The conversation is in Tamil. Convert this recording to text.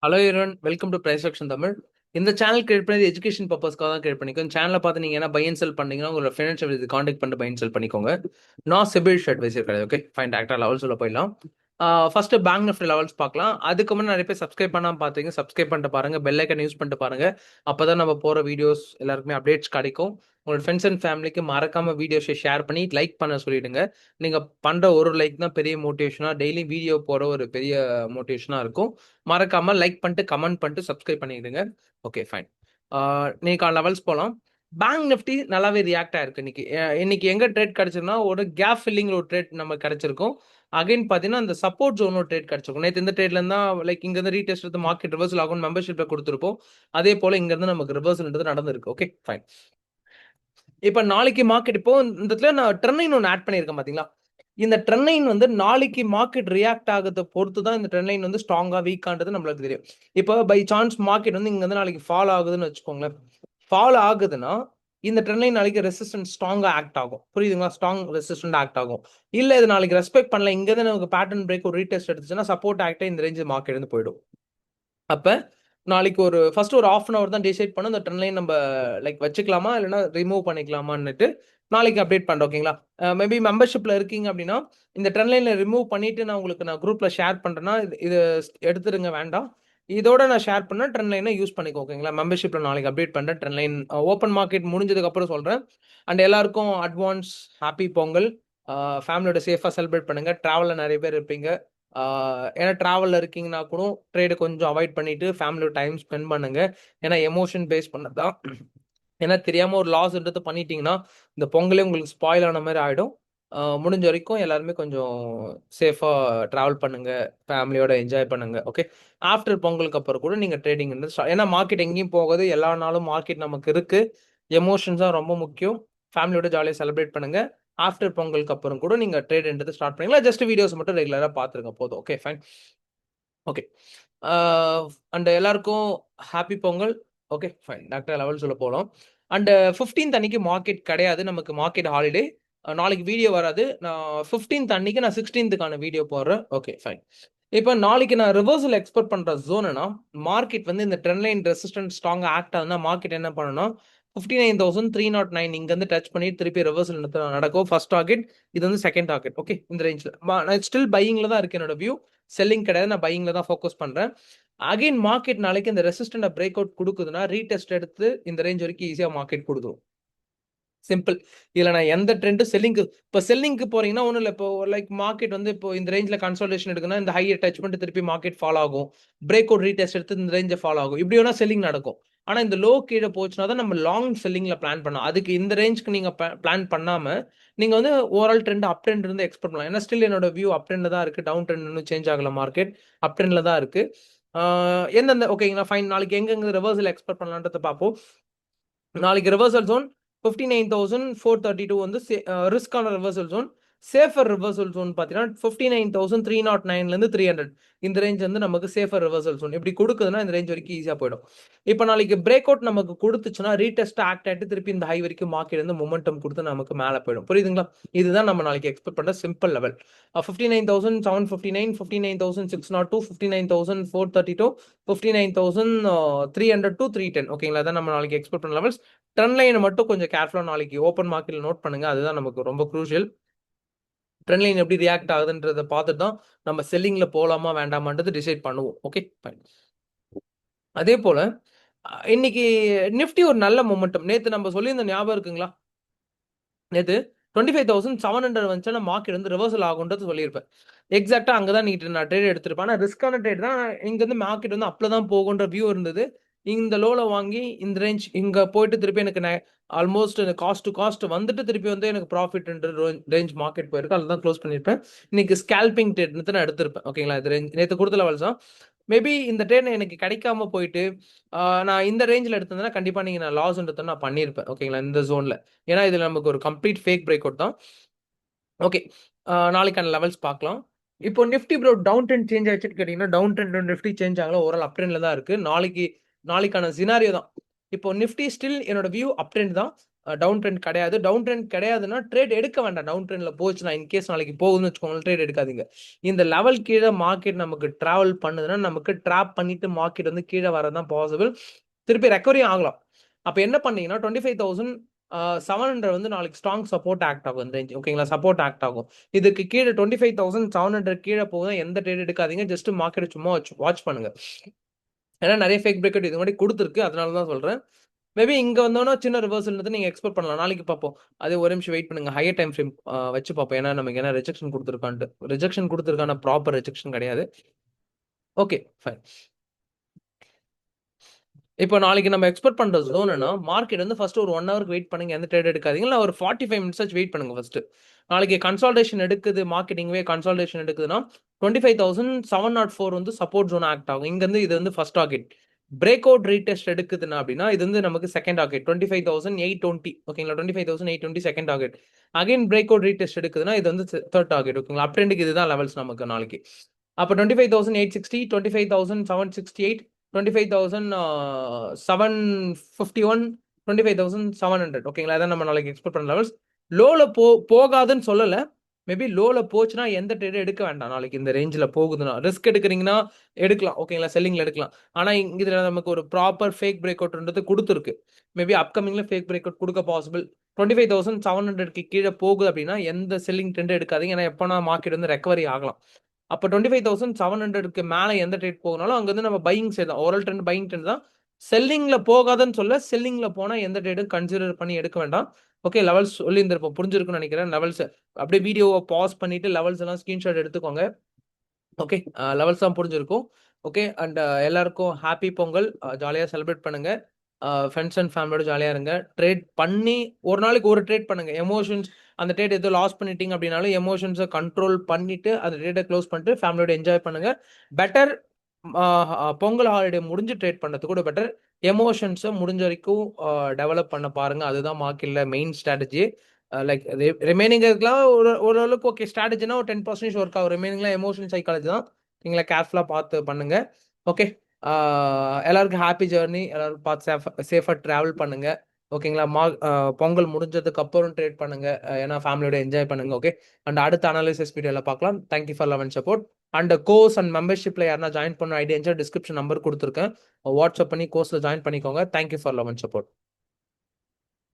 Hello everyone, welcome to price action Tamil. இந்த சேனல் கிரியேட் பண்ணி எஜுகேஷன் பர்பஸ்க்காக தான் கிரியேட் பண்ணிக்கோ. சேனலை பார்த்து நீங்கள் என்ன பை அண்ட் செல் பண்ணீங்கன்னா உங்களோட ஃபினான்ஷியல் இது காண்டாக்ட் பண்ணிட்டு பை அண்ட் செல் பண்ணிக்கோங்க. நான் சிபில் அட்வைசர் கிடையாது. ஓகே ஃபைன், டேரக்டா லெவல்ஸ் உள்ள போயிடலாம். ஃபர்ஸ்ட் பேங்க் நிஃப்டி லெவல்ஸ் பார்க்கலாம். அதுக்கு முன்னாடி நிறைய பேர் சப்ஸ்கிரைப் பண்ணாமல் பார்த்தீங்க, சப்ஸ்கிரைப் பண்ணிட்டு பாருங்க, பெல் ஐக்கன் யூஸ் பண்ணிட்டு பாருங்க. அப்பதான் நம்ம போகிற வீடியோஸ் எல்லாருக்குமே அப்டேட்ஸ் கிடைக்கும். உங்களோட ஃப்ரெண்ட்ஸ் அண்ட் ஃபேமிலிக்கு மறக்காம வீடியோஸை ஷேர் பண்ணி லைக் பண்ண சொல்லிடுங்க. நீங்க பண்ற ஒரு லைக் தான் பெரிய மோட்டிவேஷனா, டெய்லி வீடியோ போற ஒரு பெரிய மோட்டிவேஷனா இருக்கும். மறக்காம லைக் பண்ணிட்டு கமெண்ட் பண்ணிட்டு சப்ஸ்கிரைப் பண்ணிடுங்க. Okay fine. இன்னைக்கு லெவல்ஸ் போகலாம். பேங்க் நிஃப்டி நல்லாவே ரியாக்ட் ஆயிருக்கு இன்னைக்கு. இன்னைக்கு எங்க ட்ரேட் கிடைச்சிருக்குன்னா ஒரு கேப் ஃபில்லிங் ஒரு ட்ரேட் நம்ம கிடைச்சிருக்கும். அகைன் பார்த்தீங்கன்னா அந்த சப்போர்ட் ஜோன் ஒரு ட்ரேட் கிடைச்சிருக்கும். நேற்று இந்த ட்ரேட்ல இருந்தா லைக் இங்க இருந்து ரீடெஸ்ட் எடுத்து மார்க்கெட் ரிவர்சல் ஆகும் மெம்பர்ஷிப்ல கொடுத்துருப்போம். அதே போல இங்க இருந்து நமக்கு ரிவர்சல்ன்றது நடந்திருக்கு. Okay fine. இப்ப நாளைக்கு மார்க்கெட் இப்போ இந்த இடத்துல நான் ட்ரெண்ட் ஒன்று ஆட் பண்ணியிருக்கேன் பாத்தீங்களா. இந்த ட்ரெண்ட் லைன் வந்து நாளைக்கு மார்க்கெட் ரியாக்ட் ஆகிறத பொறுத்து தான் இந்த ட்ரெண்ட் லைன் வந்து ஸ்ட்ராங்கா வீக்கான்றது நம்மளுக்கு தெரியும். இப்போ பை சான்ஸ் மார்க்கெட் வந்து இங்க வந்து நாளைக்கு ஃபால் ஆகுதுன்னு வச்சுக்கோங்களேன். ஃபால் ஆகுதுன்னா இந்த ட்ரெண்ட் லைன் நாளைக்கு ரெசிஸ்டன்ஸ் ஸ்ட்ராங்கா ஆக்ட் ஆகும். புரியுதுங்களா? ஸ்ட்ராங் ரெசிஸ்டன்ட் ஆக்ட் ஆகும். இல்ல இது நாளைக்கு ரெஸ்பெக்ட் பண்ணல, இங்க இருந்து நமக்கு பேட்டர்ன் பிரேக் ஒரு ரீடெஸ்ட் எடுத்துச்சுன்னா சப்போர்ட் ஆக்டே இந்த ரேஞ்ச் மார்க்கெட் இருந்து போயிடும். அப்ப நாளைக்கு ஒரு ஃபர்ஸ்ட் ஒரு ஹாஃப் அன் அவர் தான் டிசைட் பண்ண இந்த ட்ரெண்ட் லைன் நம்ம லைக் வச்சுக்கலாமா இல்லைன்னா ரிமூவ் பண்ணிக்கலாமான்னுட்டு நாளைக்கு அப்டேட் பண்றோம். ஓகேங்களா? மேபி மெம்பர்ஷிப்ல இருக்கீங்க அப்படின்னா இந்த ட்ரெண்ட் லைன்ல ரிமூவ் பண்ணிட்டு நான் குரூப்ல ஷேர் பண்றேன்னா இது எடுத்துருங்க, வேண்டாம். இதோட நான் ஷேர் பண்ண ட்ரெண்ட் லைனை யூஸ் பண்ணிக்கோ. ஓகேங்களா? மெம்பர்ஷிப்ல நாளைக்கு அப்டேட் பண்றேன். ட்ரெண்ட் லைன் ஓப்பன் மார்க்கெட் முடிஞ்சதுக்கு அப்புறம் சொல்றேன். அண்ட் எல்லாருக்கும் அட்வான்ஸ் ஹாப்பி பொங்கல். ஃபேமிலியோட சேஃபா செலிப்ரேட் பண்ணுங்க. டிராவல்ல நிறைய பேர் இருப்பீங்க. ஏன்னா டிராவலில் இருக்கீங்கன்னா கூட ட்ரேடு கொஞ்சம் அவாய்ட் பண்ணிட்டு ஃபேமிலியோட டைம் ஸ்பெண்ட் பண்ணுங்க. ஏன்னா எமோஷன் பேஸ் பண்ணதான். ஏன்னா தெரியாம ஒரு லாஸ்ன்றது பண்ணிட்டீங்கன்னா இந்த பொங்கலே உங்களுக்கு ஸ்பாயில் ஆன மாதிரி ஆயிடும். முடிஞ்ச வரைக்கும் எல்லாருமே கொஞ்சம் சேஃபா டிராவல் பண்ணுங்க, ஃபேமிலியோட என்ஜாய் பண்ணுங்க. ஓகே, ஆஃப்டர் பொங்கலுக்கு அப்புறம் கூட நீங்க ட்ரேடிங் ஏன்னா மார்க்கெட் எங்கேயும் போகுது, எல்லா நாளும் மார்க்கெட் நமக்கு இருக்கு. எமோஷன்ஸ் தான் ரொம்ப முக்கியம். ஃபேமிலியோட ஜாலியாக செலிப்ரேட் பண்ணுங்க. ஆஃப்டர் பொங்கலுக்கு அப்புறம் கூட நீங்க ட்ரேட்ன்றது ஸ்டார்ட் பண்ணீங்களா, ஜஸ்ட் வீடியோஸ் மட்டும் ரெகுலரா பாத்துருங்க போதும். Okay fine. ஓகே, அண்ட் எல்லாருக்கும் happy Pongal. Okay fine, doctor level சொல்ல போகலாம். அண்ட் 15th அன்னைக்கு மார்க்கெட் கிடையாது, நமக்கு மார்க்கெட் ஹாலிடே. நாளைக்கு வீடியோ வராது. நான் 15th அன்னைக்கு நான் 16th வீடியோ போடுறேன். Okay fine. இப்போ நாளைக்கு நான் ரிவர்சல் எக்ஸ்பெக்ட் பண்ற ஜோன்னா மார்க்கெட் வந்து இந்த ட்ரெண்ட் லைன் ரெசிஸ்டன்ட் ஸ்ட்ராங்கா ஆக்ட் ஆகுதுன்னா மார்க்கெட் என்ன பண்ணணும், 59,309 இங்க இருந்து டச் பண்ணி திருப்பி ரிவர்சல் நடக்கும். ஃபர்ஸ்ட் டார்கெட், இது வந்து செகண்ட் டார்கெட். ஓகே, இந்த ரேஞ்சில் நான் ஸ்டில் பையிங்ல தான் இருக்கு. என்னோட வியூ செல்லிங் கிடையாது, நான் பையிங்ல தான் ஃபோக்கஸ் பண்றேன். அகைன் மார்க்கெட் நாளைக்கு இந்த ரெசிஸ்டன்ட் பிரேக் அவுட் கொடுக்குதுன்னா ரீடெஸ்ட் எடுத்து இந்த ரேஞ்ச் வரைக்கும் ஈஸியா மார்க்கெட் கொடுக்கும். சிம்பிள். இதுல நான் எந்த ட்ரெண்ட் செல்லிங்க்கு இப்போ செல்லிங்க்கு போறீங்கன்னா ஒன்றும் இல்லை. இப்போ லைக் மார்க்கெட் வந்து இப்போ இந்த ரேஞ்சில் கன்சல்டேஷன் எடுக்குன்னா இந்த ஹையர் டச் பண்ணிட்டு திருப்பி மார்க்கெட் ஃபாலோ ஆகும். பிரேக் அவுட் ரீடெஸ்ட் எடுத்து இந்த ரேஞ்சை ஃபாலோ ஆகும். இப்படி வேணா செல்லிங் நடக்கும். ஆனா இந்த லோ கீழே போச்சுன்னா தான் நம்ம லாங் செல்லிங்ல பிளான் பண்ணோம். அதுக்கு இந்த ரேஞ்சுக்கு நீங்க பிளான் பண்ணாம நீங்க வந்து ஓவரால் ட்ரெண்ட் அப் ட்ரெண்ட் இருந்து எக்ஸ்பெக்ட் பண்ணலாம். ஏன்னா ஸ்டில் என்னோட வியூ அப் ட்ரெண்ட்ல தான் இருக்கு. டவுன் ட்ரெண்ட் இன்னும் சேஞ்ச் ஆகல. மார்க்கெட் அப் ட்ரெண்ட்ல தான் இருக்கு. எந்தெந்த ஓகேங்களா ஃபைன். நாளைக்கு எங்க ரிவர்சல் எக்ஸ்பெக்ட் பண்ணலான்றத பார்ப்போம். நாளைக்கு ரிவர்சல் ஜோன் 59,432 வந்து ரிஸ்கான reversal zone. Safer reversal zone பார்த்தீங்கன்னா 59,309 300 இந்த ரேஞ்ச் வந்து நமக்கு சேஃபர் ரிவர்சல் ஜோன். இப்படி கொடுக்குதுன்னா இந்த ரேஞ்ச் வரைக்கும் ஈஸியாக போயிடும். இப்போ நாளைக்கு பிரேக் அவுட் நமக்கு கொடுத்துச்சுன்னா ரீடெஸ்ட் ஆக்ட் ஆகிட்டு திருப்பி இந்த ஹை வரைக்கும் மார்க்கெட் வந்து மொமெண்டம் கொடுத்து நமக்கு மேலே போயிடும். புரியுதுங்களா? இதுதான் நம்ம நாளைக்கு எக்ஸ்பெக்ட் பண்ணுற சிம்பிள் லெவல். 59,759, 59,602, 59,432, 59,300 to 310. ஓகேங்களா? அதான் நம்ம நாளைக்கு எக்ஸ்பெக்ட் பண்ண லெவல்ஸ். ட்ரெண்ட் லைனை மட்டும் கொஞ்சம் கேர்ஃபுல்லாக நாளைக்கு ஓப்பன் மார்க்கெட்ல நோட் பண்ணுங்க. அதுதான் நமக்கு ரொம்ப குரூஷியல். ட்ரெண்ட் லைன் எப்படி ரியாக்ட் ஆகுதுன்றத பார்த்துட்டு தான் நம்ம செல்லிங்ல போகலாமா வேண்டாமான்றது டிசைட் பண்ணுவோம். Okay fine. அதே போல இன்னைக்கு நிஃப்டி ஒரு நல்ல மொமெண்டம். நேற்று நம்ம சொல்லியிருந்த ஞாபகம் இருக்குங்களா? நேற்று 25,700 வந்துச்சுன்னா மார்க்கெட் வந்து ரிவர்சல் ஆகுன்றது சொல்லியிருப்பேன். எக்ஸாக்டா அங்கதான் நான் ட்ரேட் எடுத்திருப்பேன். ஆனால் ரிஸ்கான ட்ரேட் தான். இங்க இருந்து மார்க்கெட் வந்து அப்பல தான் போகுன்ற வியூ இருந்தது. இந்த லோல வாங்கி இந்த ரேஞ்ச் இங்க போயிட்டு திருப்பி எனக்கு ஆல்மோஸ்ட் காஸ்ட் டு காஸ்ட் வந்துட்டு திருப்பி வந்து எனக்கு ப்ராஃபிட் ரேஞ்ச் மார்க்கெட் போயிருக்கு. அதில் தான் க்ளோஸ் பண்ணியிருப்பேன். இன்னைக்கு ஸ்கேல்பிங் ட்ரேட் நான் எடுத்திருப்பேன். ஓகேங்களா? இது ரேஞ்ச் நேற்று கொடுத்த லெவல்ஸ் தான். மேபி இந்த ட்ரேட் எனக்கு கிடைக்காம போயிட்டு நான் இந்த ரேஞ்சில் எடுத்ததுன்னா கண்டிப்பா நீங்க நான் லாஸ்ன்றத நான் பண்ணியிருப்பேன். ஓகேங்களா? இந்த ஜோன்ல. ஏன்னா இதுல நமக்கு ஒரு கம்ப்ளீட் ஃபேக் பிரேக் அவுட் தான். ஓகே, நாளைக்கான லெவல்ஸ் பார்க்கலாம். இப்போ Nifty bro down trend change ஆயிடுச்சுன்னு கேட்டீங்கன்னா டவுன் ட்ரெண்ட் நிஃப்டி சேஞ்ச் ஆகல. ஓவரால் அப் ட்ரெண்ட்ல தான் இருக்கு. நாளைக்கான சினாரியோ தான். இப்போ நிஃப்டி ஸ்டில் என்னோட வியூ அப் ட்ரெண்ட் தான். டவுன் ட்ரெண்ட் கிடையாது. டவுன் ட்ரெண்ட் கிடையாதுன்னா ட்ரேட் எடுக்க வேண்டாம். டவுன் ட்ரெண்ட்ல போச்சுன்னா இன்கேஸ் நாளைக்கு போகுதுன்னு வச்சுக்கோங்க, ட்ரேட் எடுக்காதீங்க. இந்த லெவல் கீழே மார்க்கெட் நமக்கு டிராவல் பண்ணுதுன்னா நமக்கு ட்ராப் பண்ணிட்டு மார்க்கெட் வந்து கீழே வரதான் பாசிபிள். திருப்பி ரெக்கவரி ஆகலாம். அப்ப என்ன பண்ணீங்கன்னா 25,700 வந்து நாளைக்கு ஸ்ட்ராங் சப்போர்ட் ஆக்ட் ஆகும் இந்த ரேஞ்ச். ஓகேங்களா, சப்போர்ட் ஆக்ட் ஆகும். இதுக்கு கீழே 25,700 கீழே போகுதா எந்த ட்ரேட் எடுக்காதீங்க. ஜஸ்ட் மார்க்கெட் சும்மா வாட்ச் பண்ணுங்க. ஏன்னா நிறைய ஃபேக் பிரேக் இது மாதிரி கொடுத்துருக்கு, அதனால தான் சொல்றேன். மேபி இங்க வந்தோன்னா சின்ன ரிவர்சல் நீங்க எக்ஸ்பெக்ட் பண்ணலாம். நாளைக்கு பார்ப்போம். அதே ஒரு நிமிஷம் வெயிட் பண்ணுங்க. ஹையர் டைம் ஃப்ரேம் வச்சு பார்ப்போம். ஏன்னா நமக்கு என்ன ரிஜெக்ஷன் கொடுத்துருக்கான்ட்டு. ரிஜெக்ஷன் கொடுத்துருக்கான ப்ராப்பர் ரிஜெக்ஷன் கிடையாது. Okay fine. இப்போ நாளைக்கு நம்ம எக்ஸ்பெக்ட் பண்ற ஜோன் என்ன, மார்க்கெட் வந்து ஃபர்ஸ்ட் ஒரு 1 ஹவருக்கு வெயிட் பண்ணுங்க. எந்த ட்ரேட் எடுக்காதீங்க. இல்லை ஒரு 45 மினிட்ஸ் வெயிட் பண்ணுங்க ஃபர்ஸ்ட். நாளைக்கு கன்சால்டேஷன் எடுக்குது, மார்க்கெட்டிங்வே கன்சால்டேஷன் எடுக்குதுன்னா 25,704 வந்து சப்போர்ட் ஜோன் ஆக்ட் ஆகும். இங்க இருந்து இது வந்து first target. Break out retest எடுக்குதுன்னா அப்படின்னா இது வந்து நமக்கு செகண்ட் டார்கெட் 25,820. ஓகேங்களா, 25,820 second target. Again break out retest எடுக்குதுன்னா இது வந்து தேர்ட் டார்கெட். ஓகேங்களா, அப் ட்ரெண்டுக்கு இதுதான் லெவல்ஸ் நமக்கு நாளைக்கு. அப்போ 25,860, 25,768, 25,751, 25,700. ஓகேங்களா, அதான் நம்ம நாளைக்கு எக்ஸ்பெக்ட் பண்ண லெவல்ஸ். லோல போகாதுன்னு சொல்லல. மேபி லோல போச்சுன்னா எந்த ட்ரேடும் எடுக்க வேண்டாம். நாளைக்கு இந்த ரேஞ்சில் போகுதுன்னா ரிஸ்க் எடுக்கிறீங்கன்னா எடுக்கலாம். ஓகேங்களா, செல்லிங்ல எடுக்கலாம். ஆனா இதுல நமக்கு ஒரு ப்ராப்பர் ஃபேக் பிரேக் அவுட்ன்றது கொடுத்துருக்கு. மேபி அப்கமிங்ல ஃபேக் பிரேக் அவுட் கொடுக்க பாசிபிள். 25,700க்கு கீழே போகுது அப்படின்னா எந்த செல்லிங் ட்ரெண்ட் எடுக்காதீங்க. ஏன்னா எப்போனா மார்க்கெட் வந்து ரெக்கவரி ஆகலாம். அப்போ 25,700க்கு மேலே எந்த ட்ரேட் போகனாலும் அங்கே வந்து நம்ம பையிங் சைடு தான். ஓரல் ட்ரெண்ட் பையிங் ட்ரெண்ட் தான். செல்லிங்ல போகாதுன்னு சொல்ல, செல்லிங்ல போனால் எந்த ட்ரேடும் கன்சிடர் பண்ணி எடுக்க வேண்டாம். ஓகே, லெவல்ஸ் சொல்லியிருந்திருப்போம், புரிஞ்சிருக்குன்னு நினைக்கிறேன். லெவல்ஸ் அப்படியே வீடியோவை பாஸ் பண்ணிட்டு லெவல்ஸ் எல்லாம் ஸ்கிரீன்ஷாட் எடுத்துக்கோங்க. ஓகே, லெவல்ஸ் தான் புரிஞ்சிருக்கும். ஓகே, அண்ட் எல்லாருக்கும் ஹாப்பி பொங்கல். ஜாலியாக செலிப்ரேட் பண்ணுங்க. ஃப்ரெண்ட்ஸ் அண்ட் ஃபேமிலியோட ஜாலியாக இருங்க. ட்ரேட் பண்ணி ஒரு நாளைக்கு ஒரு ட்ரேட் பண்ணுங்க. எமோஷன்ஸ் அந்த ட்ரேட் எதோ லாஸ் பண்ணிட்டீங்க அப்படின்னாலும் எமோஷன்ஸை கண்ட்ரோல் பண்ணிட்டு அந்த ட்ரேட்டை க்ளோஸ் பண்ணிட்டு ஃபேமிலியோட என்ஜாய் பண்ணுங்க. பெட்டர் பொங்கல் ஹாலிடே முடிஞ்சு ட்ரேட் பண்ணுறது கூட பெட்டர். எமோஷன்ஸை முடிஞ்ச வரைக்கும் டெவலப் பண்ண பாருங்க. அதுதான் மார்க்கெட்டில் மெயின் ஸ்ட்ராட்டஜி. லைக் ரிமைனிங் இருக்கலாம் ஓரளவுக்கு ஓகே. ஸ்ட்ராட்டஜினா ஒரு 10% ஒர்க் ஆகும். ரிமைனிங்லாம் எமோஷனல் சைக்காலஜி தான். நீங்களா கேர்ஃபுல்லாக பார்த்து பண்ணுங்க. ஓகே, எல்லாருக்கும் ஹாப்பி ஜேர்னி. எல்லாரும் பார்த்து சேஃபாக ட்ராவல் பண்ணுங்க. ஓகேங்களா, பொங்கல் முடிஞ்சதுக்கு அப்புறம் ட்ரேட் பண்ணுங்க. ஏன்னா ஃபேமிலியோட என்ஜாய் பண்ணுங்க. ஓகே, அண்ட் அடுத்த அனாலிசிஸ் வீடியோவில் பார்க்கலாம். Thank you for love and support. And course and மெம்பர்ஷிப்ல யாரா ஜாயின் பண்ண ஐடியா டிஸ்கிரிப்ஷன் நம்பர் கொடுத்துருக்கேன். வாட்ஸ்அப் பண்ணி கோர்ஸில் ஜாயின் பண்ணிக்கோங்க. Thank you for love and support.